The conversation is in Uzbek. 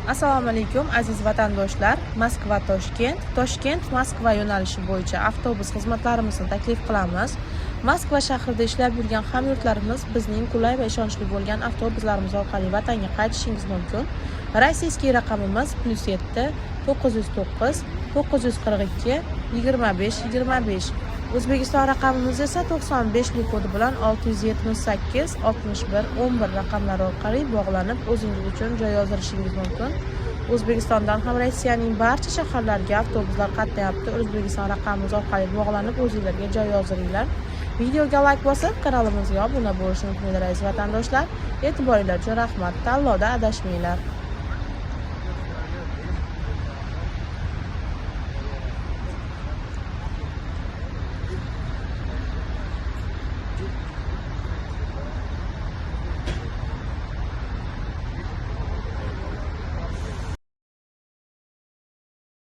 Assalomu alaykum aziz vatandoshlar. Moskva Toshkent, Toshkent Moskva yo'nalishi bo'yicha avtobus xizmatlarimizni taklif qilamiz. Moskva shahrida ishlab yurgan hamyurtlarimiz bizning qulay va ishonchli bo'lgan avtobuslarimiz orqali vatanga qaytishingiz mumkin. Rossiyskiy raqamimiz +7 909 942 25 25. O'zbekiston raqamimiz esa 95 kodi bilan 678 61 11 raqamlari orqali bog'lanib, o'zingiz uchun joy yozdirishingiz mumkin. O'zbekistondan ham Rossiyaning barcha shaharlariga avtobuslar qatnayapti. O'zbekiston raqamimiz orqali bog'lanib, o'zingizlarga joy yozdiringlar. Videoga like bosib, kanalimizga obuna bo'lishni unutmanglar aziz vatandoshlar. E'tiboringlar uchun rahmat. Tanlovda adashmanglar.